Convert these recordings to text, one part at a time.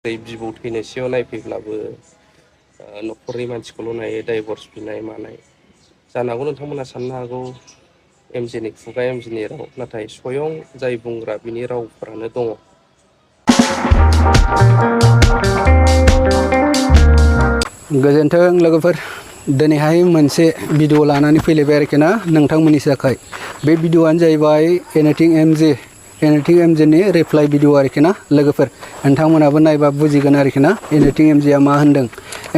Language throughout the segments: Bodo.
बिबौ थैनोसैयाव नायफैब्लाबो न'खरनि मानसिखौल' नायो डाइभर्स बिनाय मानाय जानो हागौ नोंथांमोना साननो हागौ एमजेनि खुगा एमजेनि राव नाथाय स्वयं जाय बुंग्रा बिनि रावफोरानो दङ। गोजोन्थों लोगोफोर दिनैहाय मोनसे भिडिअ लानानै फैलायबाय आरोखि ना नोंथांमोननि थाखाय बे भिडिअआनो जाहैबाय एनिथिं एमजेनि रिप्लाइ भिडिअ आरोखि ना लोगोफोर नोंथांमोनाबो नायबा बुजिगोन आरोखि ना एनिथिं एमजेआ मा होनदों।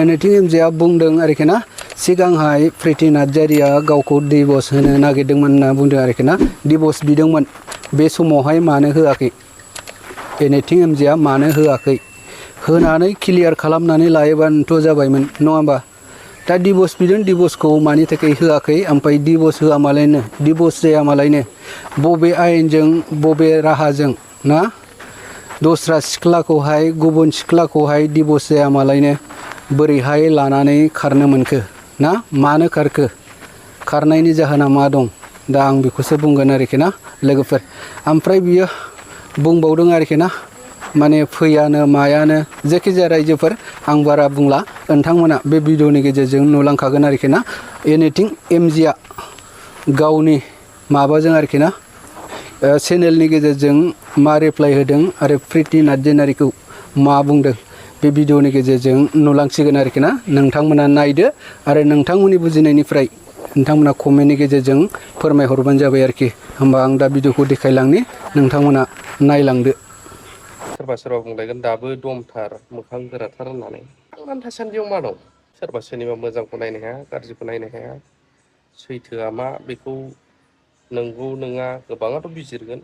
एनिथिं एमजेआ बुंदों आरोखि ना सिगांहाय प्रिति नार्जारिया गावखौ डिभर्स होनो नागिरदोंमोन होनना बुंदों आरोखि ना डिभर्स बिदोंमोन बे समावहाय मानो होआखै एनिथिं एमजेआ मानो होआखै होनानै क्लियार खालामनानै लायोबानोथ' जाबायमोन नङा होमबा। दा डिभर्स बिदों डिभर्सखौ मानि थाखाय होआखै ओमफ्राय डिभर्स होआ मालायनो डिभर्स जाया मालायनो बबे आयेनजों बबे राहाजों ना दस्रा सिख्लाखौहाय गुबुन सिख्लाखौहाय डिभर्स जाया मालायनो बोरैहाय लानानै खारनो मोनखो ना मानो खारखो खारनायनि जाहोना मा दं दा आं बेखौसो बुंगोन आरोखि ना लोगोफोर। ओमफ्राय बियो बुंबावदों आरोखि ना माने फैयानो मायानो जायखिजाया रायजोफोर आं बारा बुंला नोंथांमोना बे भिडिअनि गेजेरजों नुलांखागोन आरोखि ना एनिथिं एमजेआ गावनि माबाजों आरोखि ना चेनेलनि गेजेरजों मा रिप्लाइ होदों आरो प्रिति नार्जारिखौ मा बुंदों बे भिडिअनि गेजेरजों नुलांसिगोन आरोखि ना नोंथांमोना नायदो आरो नोंथांमोननि बुजिनायनिफ्राय नोंथांमोना कमेन्टनि गेजेरजों फोरमायहरबानो जाबाय आरोखि। होमबा आं दा भिडिअखौ देखायलांनि नोंथांमोना नायलांदो। सोरबा सोरबा बुंलायगोन दाबो दमथार मोखां गोराथार होननानै थांनानै थासान्दियाव मा दं सोरबा सोरनिबा मोजांखौ नायनो हाया गाज्रिखौ नायनो हाया सैथोआ मा बेखौ नंगौ नङा गोबाङाथ' बिजिरगोन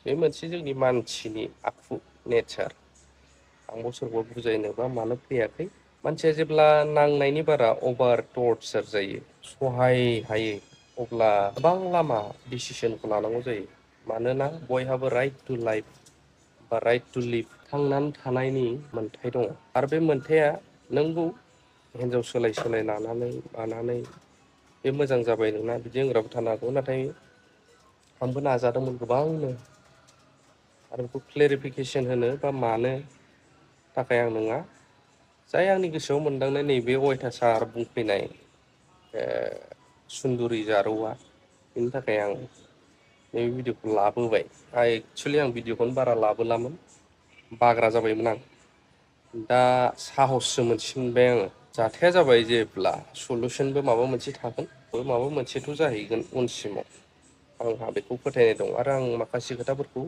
बे मोनसे जोंनि मानसिनि आखु नेचार आंबो सोरखौबा बुजायनोबा मानो फैयाखै मानसिया जेब्ला नांनायनि बारा अभार टर्चार जायो सहाय हायै अब्ला गोबां लामा डिसिसनखौ लानांगौ जायो मानोना बयहाबो राइट टु लाइफ बा राइट टु लिभ थांनानै थानायनि मोन्थाय दङ आरो बे मोन्थाया नोंगौ हिनजाव सोलाय सोलाय लानानै मानानै बे मोजां जाबाय नोंना बिदि होनग्राबो थानो हागौ नाथाय आंबो नाजादोंमोन गोबांनो आरो बेखौ क्लेरिफिकेसन होनो बा मानो थाखाय आं नङा जाय आंनि गोसोआव मोनदांनाय नैबे अयथासार बुंफैनाय सुन्दुरि जारौआ बेनि थाखाय आं नैबे भिडिअखौ लाबोबाय एक्सुवेलि आं भिडिअखौनो बारा लाबोलामोन बाग्रा जाबायमोन आं दा साहससो मोनसिनबाय आङो जाथाया जाबाय जेब्ला सलुसनबो माबा मोनसे थागोन माबा मोनसेथ' जाहैगोन उनसिमाव आंहा बेखौ फोथायनाय दं आरो आं माखासे खोथाफोरखौ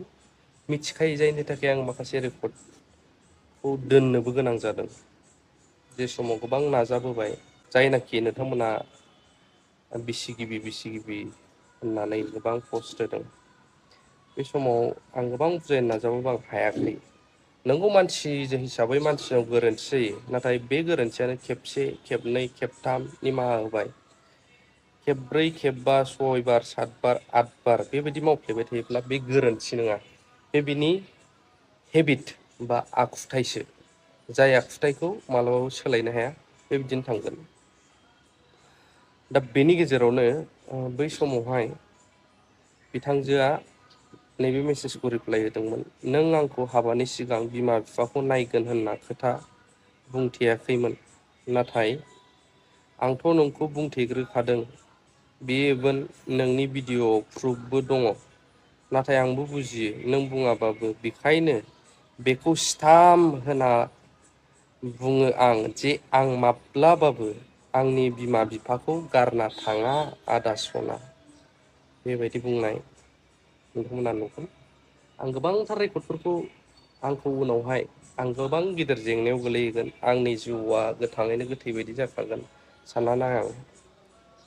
मिथिखायो जायनि थाखाय आं माखासे रेकर्डखौ दोननोबो गोनां जादों जे समाव गोबां नाजाबोबाय जायनाखि नोंथांमोना बिसिगिबि होननानै गोबां पस्ट होदों बे समाव आं गोबां बुजायनो नाजाबाबो आं हायाखै नोंगौ मानसि हिसाबै मानसिनाव गोरोन्थि जायो नाथाय बे गोरोन्थियानो खेबसे खेबनै खेबथाम निमाहा होबाय खेबब्रै खेबबा सयबार सातबार आठबार बेबायदि मावफ्लेबाय थायोब्ला बे गोरोन्थि नङा बे बिनि हेबिट बा आखुथायसो जाय आखुथायखौ मालाबाबो सोलायनो हाया बेबायदिनो थांगोन। दा बेनि गेजेरावनो बै समावहाय बिथांजोआ नैबे मेसेजखौ रिप्लाइ होदोंमोन नों आंखौ हाबानि सिगां बिमा बिफाखौ नायगोन होनना खोथा बुंथेयाखैमोन नाथाय आंथ' नोंखौ बुंथेग्रोखादों बेबो नोंनि भिडिअ'आव प्रुफबो दङ नाथाय आंबो बुजियो नों बुङाबाबो बेखायनो बेखौ सिथाम होना बुङो आं जे आं माब्लाबाबो आंनि बिमा बिफाखौ गारना थाङा आदा सना बेबायदि बुंनाय नोंथांमोना नुगोन आं गोबांथार रेकर्डफोरखौ आंखौ उनावहाय आं गोबां गिदिर जेंनायाव गोलैहैगोन आंनि जिउआ गोथाङैनो गोथै बायदि जाखागोन साननानै आं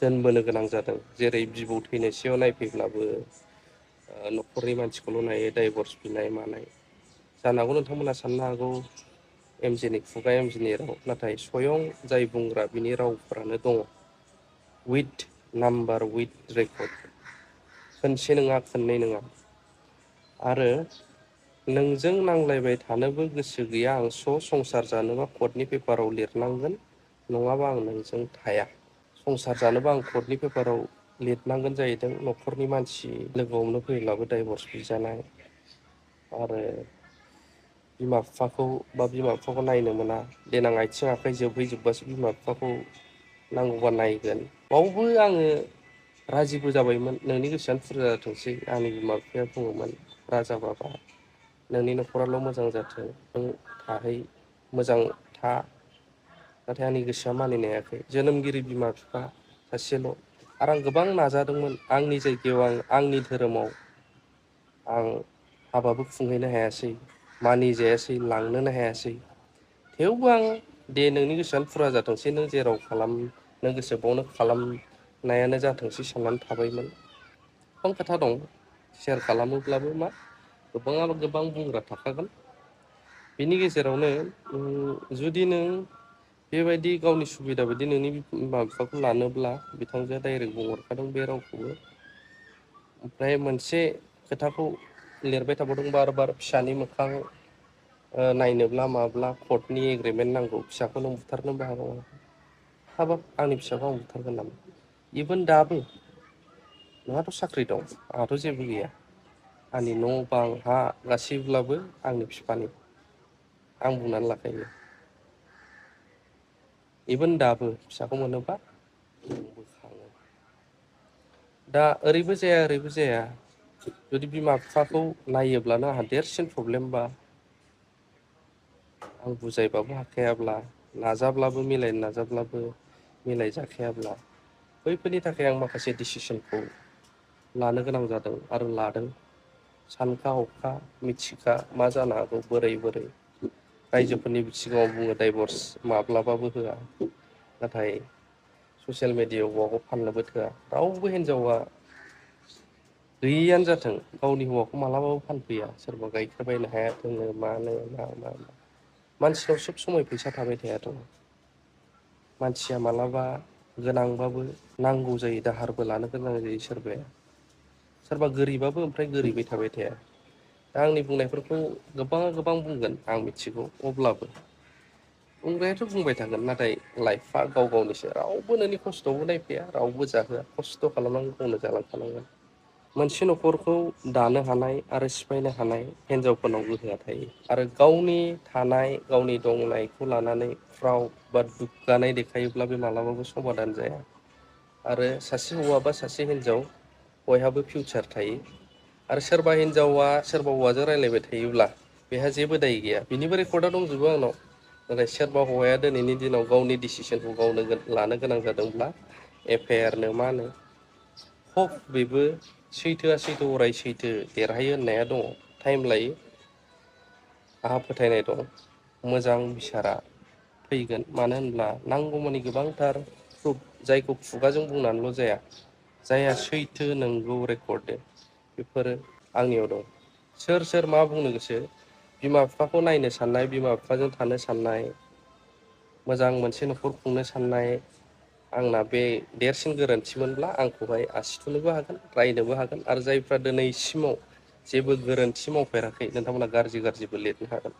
दोनबोनो गोनां जादों जेरै बिबौ थैनोसैयाव नायफैब्लाबो न'खरनि मानसिखौल' नायो डाइभर्स बिनाय मानाय जानो हागौ नोंथांमोना साननो हागौ एमजेनि खुगा एमजेनि राव नाथाय स्वयं जाय बुंग्रा बिनि रावफोरानो दङ उइथ नाम्बार उइथ रेकर्ड खनसे नङा खननै नङा आरो नोंजों नांलायबाय थानोबो गोसो गैया आं संसार जानोबा कर्टनि पेपाराव लिरनांगोन नङाबा आं नोंजों थाया संसार जानोबा आं कर्टनि पेपाराव लिरनांगोन जाहैदों न'खरनि मानसि लोगो हमनो फैब्लाबो डाइभर्स बिजानाय आरो बिमा बिफाखौ नायनो मोना, देनां आथिं आखाइ जोबहैजोबबासो बिमा बिफाखौ नांगौबा नायगोन। बावबो आङो राजिबो जाबायमोन, नोंनि गोसोआनो फुरजा जाथोंसै। आंनि बिमा बिफाया बुङोमोन, राजा बाबा नोंनि न'खराल' मोजां जाथों, नों थाहै, मोजां था। नाथाय आंनि गोसोआ मानिनो हायाखै। जोनोमगिरि बिमा बिफा सासेल', आरो आं गोबां नाजादोंमोन। आंनि जायगायाव आंनि धोरोमाव आं हाबाबो खुंहैनो हायासै, मानिजायासै, लांनोनो हायासै। थेवबो आं दे नोंनि गोसोआनो फुरा जाथोंसै, नों जेराव खालामनो गोसो बावनो खालामनायानो जाथोंसै साननानै थाबायमोन। गोबां खोथा दं, सेयार खालामोब्लाबो गोबां बुंग्रा थाखागोन। बिनि गेजेरावनो जुदि नों बेबायदि गावनि सुबिदा बायदि नोंनि बिमा बिफाखौ लानोब्ला, बिथांजोआ डाइरेक्ट बुंहरखादों बे रावखौबो। ओमफ्राय मोनसे खोथाखौ लिरबाय थाबावदों बार बार, फिसानि मोखां नायनोब्ला माब्ला कर्टनि एग्रिमेन्ट नांगौ, फिसाखौ नों बुथारनोबो हागौ। हाबाब आंनि फिसाखौ आं बुथारगोन नामा? इभेन दाबो नोंहाथ' साख्रि दं, आंहाथ' जेबो गैया। आंनि न' बां हा गासैब्लाबो आंनि बिफानि, आं बुंनानै लाखायो। इभेन दाबो फिसाखौ मोनोबा बोखाङो। दा ओरैबो जाया, जुदि बिमा बिफाखौ नायोब्लानो आंहा देरसिन प्रब्लेमबा, आं बुजायबाबो हाखायाब्ला, नाजाब्लाबो मिलायनो नाजाब्लाबो मिलायजाखायाब्ला, बैफोरनि थाखाय आं माखासे डिसिसनखौ लानो गोनां जादों आरो लादों। सानखा हखा मिथिखा मा जानो हागौ, बोरै रायजोफोरनि सिगाङाव बुङो डाइभर्स माब्लाबाबो होआ, नाथाय ससियेल मेडियायाव हौवाखौ फाननोबो थोआ। रावबो हिनजावा गैयियानो जाथों, गावनि हौवाखौ मालाबाबो फानफैया। सोरबा गाइखेर बायनो हायाथोंनो मानो मा मानसिनाव सब समाय फैसा थाबाय थायाथ'। मानसिया मालाबा गोनांबाबो नांगौ जायो, दाहारबो लानो गोनां जायो सोरबाया। सोरबा गोरिबाबो ओमफ्राय गोरिबै थाबाय थाया। दा आंनि बुंनायफोरखौ गोबां बुंगोन आं मिथिगौ, अब्लाबो बुंग्रायाथ' बुंबाय थागोन। नाथाय लाइफआ गाव गावनिसो, रावबो नोंनि खस्थ'आवबो नायफैया, रावबो जाहोआ। खस्थ' खालामनांगौ गावनो जालांखानांगोन। मोनसे न'खरखौ दानो हानाय आरो सिफायनो हानाय हिनजावफोरनाव गोहोआ थायो। आरो गावनि थानाय, गावनि दंनायखौ लानानै प्राउड बा दुग्गानाय देखायोब्ला बे मालाबाबो समादान जाया। आरो सासे हौवा बा सासे हिनजाव बयहाबो फिउचार थायो। आरो सोरबा हिनजावा सोरबा हौवाजों रायलायबाय थायोब्ला बेहा जेबो दाय गैया। बिनिबो रेकर्डआ दंजोबो आंनाव। नाथाय सोरबा हौवाया दिनैनि दिनाव गावनि डिसिसनखौ गावनो लानो गोनां जादोंब्ला, एफआइआरनो मानो हक, बेबो सैथोआ सैथो, अराय सैथो देरहायो होननाया दङ। टाइम लायो, आंहा फोथायनाय दं मोजां बिसारा फैगोन। मानो होनब्ला नांगौमानि गोबांथार प्रुफ, जायखौ खुगाजों बुंनानैल' जाया, जायहा सैथो नंगौ रेकर्ड, बेफोरो आंनियाव दं। सोर मा बुंनो गोसो, बिमा बिफाखौ नायनो साननाय, बिमा बिफाजों थानो साननाय, मोजां मोनसे न'खर खुंनो साननाय, आंना बे देरसिन गोरोन्थिमोनब्ला आंखौहाय आसि थुनोबो हागोन, रायनोबो हागोन। आरो जायफ्रा दिनैसिमाव जेबो गोरोन्थि मावफेराखै, नोंथांमोना गाज्रिबो लिरनो हागोन।